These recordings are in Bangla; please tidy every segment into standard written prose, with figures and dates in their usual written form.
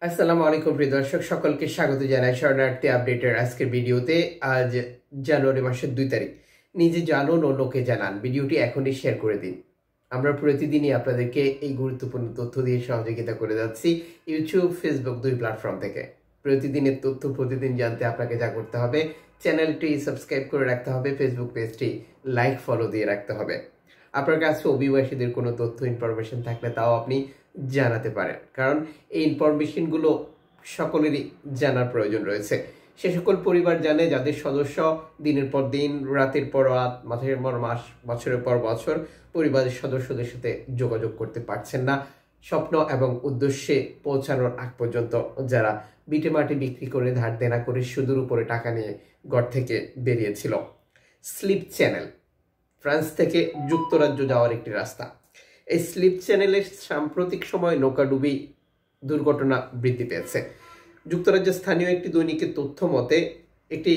আসসালামু আলাইকুম প্রিয় দর্শক, সকলকে স্বাগত জানাই শরণার্থী আপডেটের আজকের ভিডিওতে। আজ জানুয়ারি মাসের 2 তারিখ। নিজে জানুন, অন্যকে জানান। ভিডিওটি এখনই শেয়ার করে দিন। আমরা প্রতিদিনই আপনাদেরকে এই গুরুত্বপূর্ণ তথ্য দিয়ে সহযোগিতা করে যাচ্ছি ইউটিউব, ফেসবুক দুই প্ল্যাটফর্ম থেকে। প্রতিদিনের তথ্য প্রতিদিন জানতে আপনাকে যা করতে হবে, চ্যানেলটি সাবস্ক্রাইব করে রাখতে হবে, ফেসবুক পেজটি লাইক ফলো দিয়ে রাখতে হবে। আপনার কাছে অভিবাসীদের কোনো তথ্য ইনফরমেশন থাকলে তাও আপনি জানাতে পারেন, কারণ এই ইনফরমেশনগুলো সকলেরই জানার প্রয়োজন রয়েছে। সে সকল পরিবার জানে যাদের সদস্য দিনের পর দিন, রাতের পর রাত, মাসের পর মাস, বছরের পর বছর পরিবারের সদস্যদের সাথে যোগাযোগ করতে পারছেন না, স্বপ্ন এবং উদ্দেশ্যে পৌঁছানোর আগ পর্যন্ত যারা বিটে মাটি বিক্রি করে, ধার দেনা করে, সুদের উপরে টাকা নিয়ে ঘর থেকে বেরিয়েছিল। স্লিপ চ্যানেল ফ্রান্স থেকে যুক্তরাজ্য যাওয়ার একটি রাস্তা। এই স্লিপ চ্যানেলের সাম্প্রতিক সময় নৌকাডুবি দুর্ঘটনা বৃদ্ধি পেয়েছে। যুক্তরাজ্যের স্থানীয় একটি দৈনিকের তথ্য মতে একটি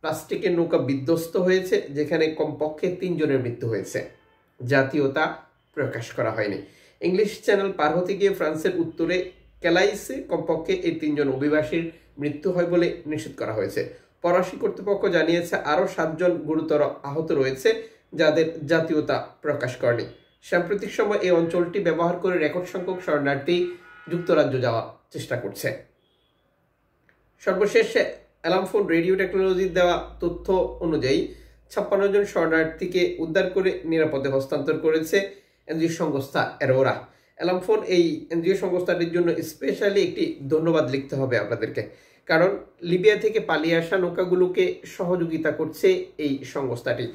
প্লাস্টিকের নৌকা বিধ্বস্ত হয়েছে, যেখানে কমপক্ষে 3 জনের মৃত্যু হয়েছে। জাতীয়তা প্রকাশ করা হয়নি। ইংলিশ চ্যানেল পার হতে গিয়ে ফ্রান্সের উত্তরে ক্যালাইসে কমপক্ষে এই 3 জন অভিবাসীর মৃত্যু হয় বলে নিশ্চিত করা হয়েছে। ফরাসি কর্তৃপক্ষ জানিয়েছে আরও 7 জন গুরুতর আহত রয়েছে, যাদের জাতীয়তা প্রকাশ করেনি। সাম্প্রতিক সময় এই অঞ্চলটি ব্যবহার করে রেকর্ড সংখ্যক শরণার্থী যুক্তরাজ্য যাওয়ার চেষ্টা করছে। সর্বশেষ অ্যালামফোন রেডিও টেকনোলজির দেওয়া তথ্য অনুযায়ী 56 জন শরণার্থীকে উদ্ধার করে নিরাপদে হস্তান্তর করেছে এনজিও সংস্থা অ্যারোরা। অ্যালামফোন এই এনজিও সংস্থাটির জন্য স্পেশালি একটি ধন্যবাদ লিখতে হবে আপনাদেরকে, কারণ লিবিয়া থেকে পালিয়ে আসা নৌকাগুলোকে সহযোগিতা করছে এই সংস্থাটি।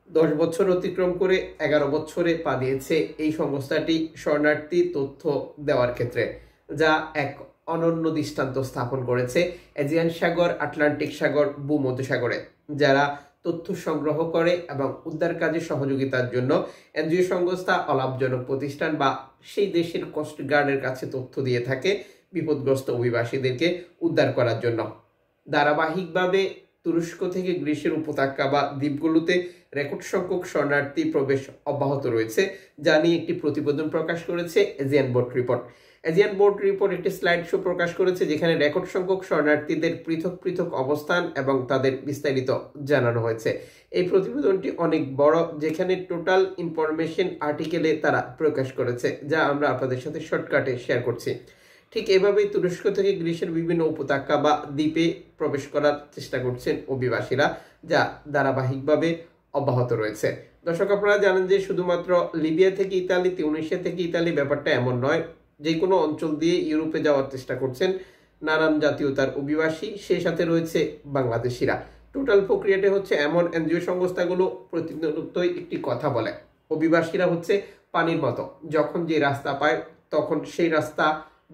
10 বছর অতিক্রম করে 11 বছরে পা দিয়েছে এই সংস্থাটি শরণার্থী তথ্য দেওয়ার ক্ষেত্রে, যা এক অনন্য দৃষ্টান্ত স্থাপন করেছে এজিয়ান সাগর, আটলান্টিক সাগর, ভূমধ্যসাগরে যারা তথ্য সংগ্রহ করে এবং উদ্ধার কাজে সহযোগিতার জন্য এনজিও সংস্থা অলাভজনক প্রতিষ্ঠান বা সেই দেশের কোস্ট গার্ডের কাছে তথ্য দিয়ে থাকে বিপদগ্রস্ত অভিবাসীদেরকে উদ্ধার করার জন্য। ধারাবাহিকভাবে তুরস্ক থেকে গ্রিসের উপত্যকা বা দ্বীপগুলোতে রেকর্ড সংখ্যক শরণার্থী প্রবেশ অব্যাহত রয়েছে, যা নিয়ে একটি প্রতিবেদন প্রকাশ করেছে Aegean board report. Aegean board report একটি স্লাইড শো প্রকাশ করেছে, যেখানে রেকর্ড সংখ্যক শরণার্থীদের পৃথক পৃথক অবস্থান এবং তাদের বিস্তারিত জানানো হয়েছে। এই প্রতিবেদনটি অনেক বড়, যেখানে টোটাল ইনফরমেশন আর্টিকেলে তারা প্রকাশ করেছে, যা আমরা আপনাদের সাথে শর্টকাটে শেয়ার করছি। ঠিক এভাবেই তুরস্ক থেকে গ্রিসের বিভিন্ন উপত্যকা বা দ্বীপে প্রবেশ করার চেষ্টা করছেন অভিবাসীরা, যা ধারাবাহিকভাবে অব্যাহত রয়েছে। দর্শক, আপনারা জানেন যে শুধুমাত্র লিবিয়া থেকে ইতালি, তিউনিসিয়া থেকে ইতালি ব্যাপারটা এমন নয়। যে কোনো অঞ্চল দিয়ে ইউরোপে যাওয়ার চেষ্টা করছেন নানান জাতীয়তার অভিবাসী, সেই সাথে রয়েছে বাংলাদেশিরা। টোটাল প্রক্রিয়াটা হচ্ছে এমন, এনজিও সংস্থাগুলো প্রতিনিয়তই একটি কথা বলে, অভিবাসীরা হচ্ছে পানির মতো, যখন যে রাস্তা পায় তখন সেই রাস্তা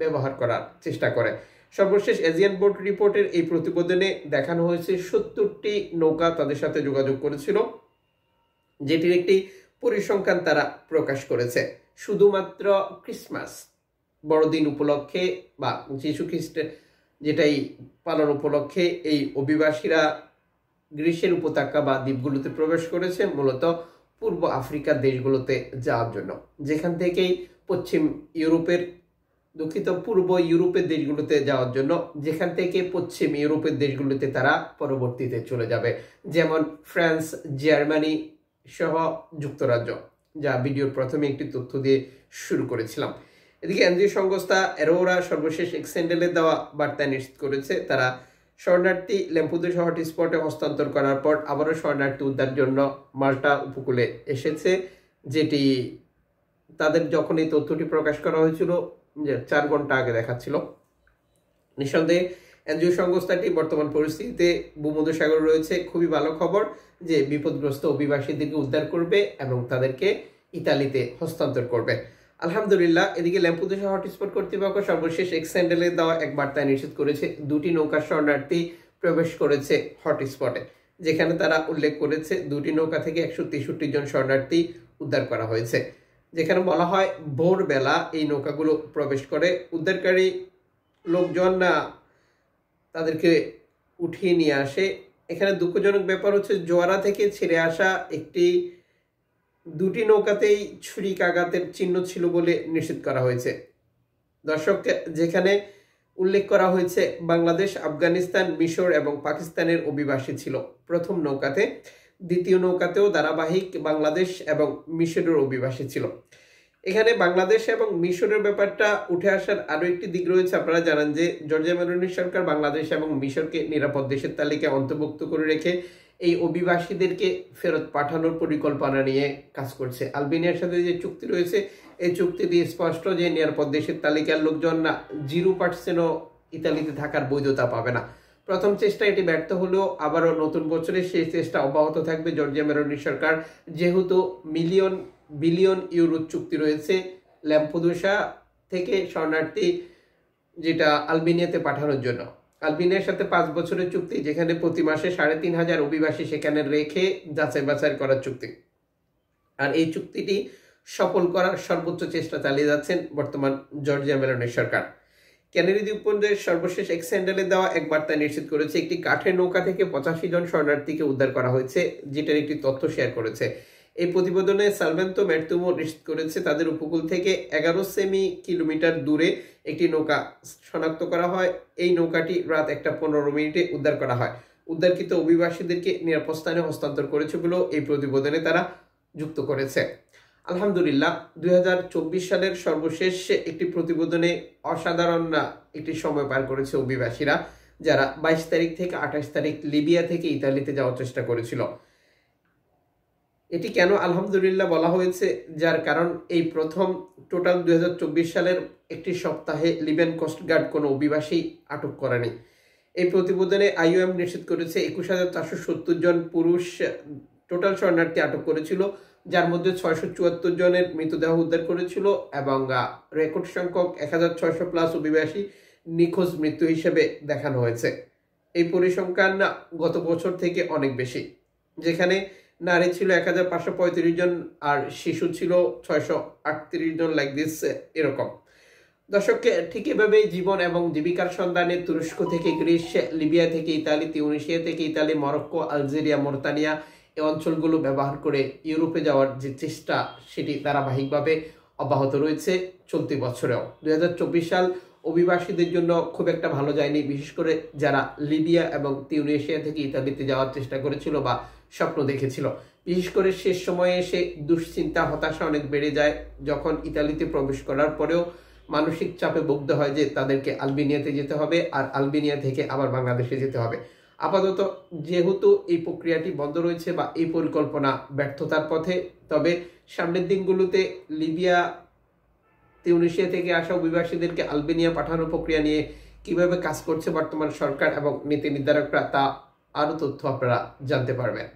ব্যবহার করার চেষ্টা করে। সর্বশেষ এজিয়ান বোর্ড রিপোর্টের এই প্রতিবেদনে দেখানো হয়েছে 70টি নৌকা তাদের সাথে যোগাযোগ করেছিল, যেটির একটি পরিসংখ্যান তারা প্রকাশ করেছে। শুধুমাত্র ক্রিসমাস বড়দিন উপলক্ষে বা যীশু খ্রিস্টের যেটাই পালন উপলক্ষে এই অভিবাসীরা গ্রিসের উপত্যকা বা দ্বীপগুলোতে প্রবেশ করেছে, মূলত পূর্ব আফ্রিকার দেশগুলোতে যাওয়ার জন্য, যেখান থেকেই পূর্ব ইউরোপের দেশগুলোতে যাওয়ার জন্য, যেখান থেকে পশ্চিম ইউরোপের দেশগুলোতে তারা পরবর্তীতে চলে যাবে, যেমন ফ্রান্স, জার্মানি সহ যুক্তরাজ্য, যা ভিডিওর প্রথমে একটি তথ্য দিয়ে শুরু করেছিলাম। এদিকে এনজিও সংস্থা অ্যারোরা সর্বশেষ এক্সেন্ডেলে দেওয়া বার্তায় নিশ্চিত করেছে তারা শরণার্থী ল্যাম্পুদোসা হটস্পটে হস্তান্তর করার পর আবারও শরণার্থী উদ্ধারের জন্য মাল্টা উপকূলে এসেছে, যেটি তাদের যখন এই তথ্যটি প্রকাশ করা হয়েছিল 4 ঘন্টা আগে দেখাচ্ছিল। নিঃসন্দেহে এনজিও সংস্থাটি বর্তমান পরিস্থিতিতে ভূমধ্যসাগর রয়েছে। খুবই ভালো খবর যে বিপদগ্রস্ত অভিবাসীদেরকে উদ্ধার করবে এবং তাদেরকে ইতালিতে হস্তান্তর করবে। আলহামদুলিল্লাহ। এদিকে ল্যাম্পুদোসা হটস্পট কর্তৃপক্ষ সর্বশেষ এক্সেন্ডেলে দেওয়া এক বার্তায় নিশ্চিত করেছে 2টি নৌকার শরণার্থী প্রবেশ করেছে হটস্পটে, যেখানে তারা উল্লেখ করেছে 2টি নৌকা থেকে 163 জন শরণার্থী উদ্ধার করা হয়েছে। যেখানে বলা হয় ভোরবেলা এই নৌকাগুলো প্রবেশ করে, উদ্ধারকারী লোকজন তাদেরকে উঠিয়ে নিয়ে আসে। এখানে দুঃখজনক ব্যাপার হচ্ছে জোয়ারা থেকে ছেড়ে আসা 2টি নৌকাতেই ছুরিকাঘাতের চিহ্ন ছিল বলে নিশ্চিত করা হয়েছে। দর্শক, যেখানে উল্লেখ করা হয়েছে বাংলাদেশ, আফগানিস্তান, মিশর এবং পাকিস্তানের অভিবাসী ছিল প্রথম নৌকাতে। দ্বিতীয় নৌকাতেও ধারাবাহিক বাংলাদেশ এবং মিশরের অভিবাসী ছিল। এখানে বাংলাদেশ এবং মিশরের ব্যাপারটা উঠে আসার আরো একটি দিক রয়েছে। আপনারা জানেন যে জর্জিয়া মেলোনি সরকার বাংলাদেশ এবং মিশরকে নিরাপদ দেশের তালিকায় অন্তর্ভুক্ত করে রেখে এই অভিবাসীদেরকে ফেরত পাঠানোর পরিকল্পনা নিয়ে কাজ করছে। আলবেনিয়ার সাথে যে চুক্তি রয়েছে, এই চুক্তি দিয়ে স্পষ্ট যে নিরাপদ দেশের তালিকার লোকজন না 0%ও ইতালিতে থাকার বৈধতা পাবে না। প্রথম চেষ্টা এটি ব্যর্থ হলেও আবারও নতুন বছরে সেই চেষ্টা অব্যাহত থাকবে জর্জিয়া মেলোনি সরকার, যেহেতু বিলিয়ন ইউরো চুক্তি রয়েছে ল্যাম্পেদুসা থেকে শরণার্থী যেটা আলবেনিয়াতে পাঠানোর জন্য। আলবেনিয়ার সাথে 5 বছরের চুক্তি, যেখানে প্রতি মাসে 3,500 অভিবাসী সেখানে রেখে যাচাই বাছাই করার চুক্তি। আর এই চুক্তিটি সফল করার সর্বোচ্চ চেষ্টা চালিয়ে যাচ্ছেন বর্তমান জর্জিয়া মেলোনি সরকার। ক্যানারি দ্বীপপুঞ্জের সর্বশেষ এক স্যান্ডেলে দেওয়া এক বার্তা নিশ্চিত করেছে একটি কাঠের নৌকা থেকে 85 জন শরণার্থীকে উদ্ধার করা হয়েছে, যেটার একটি তথ্য শেয়ার করেছে। এই প্রতিবেদনে সালভেন্তো ম্যারতুমো নিশ্চিত করেছে তাদের উপকূল থেকে 11 কিলোমিটার দূরে একটি নৌকা শনাক্ত করা হয়। এই নৌকাটি রাত 1:15 উদ্ধার করা হয়। উদ্ধারকৃত অভিবাসীদেরকে নিরাপদ স্থানে হস্তান্তর করেছে বলেও এই প্রতিবেদনে তারা যুক্ত করেছে। আলহামদুলিল্লাহ, 2024 সালের সর্বশেষ একটি প্রতিবেদনে অসাধারণ একটি সময় পার করেছে অভিবাসীরা, যারা 22 তারিখ থেকে 28 তারিখ লিবিয়া থেকে ইতালিতে যাওয়ার চেষ্টা করেছিল। এটি কেন আলহামদুলিল্লাহ বলা হয়েছে? যার কারণ এই প্রথম টোটাল 2024 সালের একটি সপ্তাহে লিবিয়ান কোস্টগার্ড কোনো অভিবাসী আটক করেনি। এই প্রতিবেদনে IOM নিশ্চিত করেছে 21,470 জন পুরুষ টোটাল শরণার্থী আটক করেছিল, যার মধ্যে 674 জনের মৃতদেহ উদ্ধার করেছিল এবং রেকর্ড সংখ্যক 1,600+ অভিবাসী নিখোঁজ মৃত্যু হিসেবে দেখানো হয়েছে। এই পরিসংখ্যান গত বছর থেকে অনেক বেশি, যেখানে নারী ছিল 1,535 জন আর শিশু ছিল 638 জন, লাইক দিস এরকম। দর্শককে ঠিক এভাবেই জীবন এবং জীবিকার সন্ধানে তুরস্ক থেকে গ্রিস, লিবিয়া থেকে ইতালি, তিউনিসিয়া থেকে ইতালি, মরক্কো, আলজেরিয়া, মোরতানিয়া এই অঞ্চলগুলো ব্যবহার করে ইউরোপে যাওয়ার যে চেষ্টা সেটি ধারাবাহিকভাবে অব্যাহত রয়েছে চলতি বছরেও। 2024 সাল অভিবাসীদের জন্য খুব একটা ভালো যায়নি, বিশেষ করে যারা লিবিয়া এবং তিউনিসিয়া থেকে ইতালিতে যাওয়ার চেষ্টা করেছিল বা স্বপ্ন দেখেছিল। বিশেষ করে শেষ সময়ে এসে দুশ্চিন্তা, হতাশা অনেক বেড়ে যায়, যখন ইতালিতে প্রবেশ করার পরেও মানসিক চাপে ভুগতে হয় যে তাদেরকে আলবেনিয়াতে যেতে হবে আর আলবেনিয়া থেকে আবার বাংলাদেশে যেতে হবে। আপাতত যেহেতু এই প্রক্রিয়াটি বন্ধ রয়েছে বা এই পরিকল্পনা ব্যর্থতার পথে, তবে সামনের দিনগুলোতে লিবিয়া, তিউনিসিয়া থেকে আসা অভিবাসীদেরকে আলবেনিয়া পাঠানোর প্রক্রিয়া নিয়ে কিভাবে কাজ করছে বর্তমান সরকার এবং নীতি নির্ধারকরা, তা আরও তথ্য আপনারা জানতে পারবেন।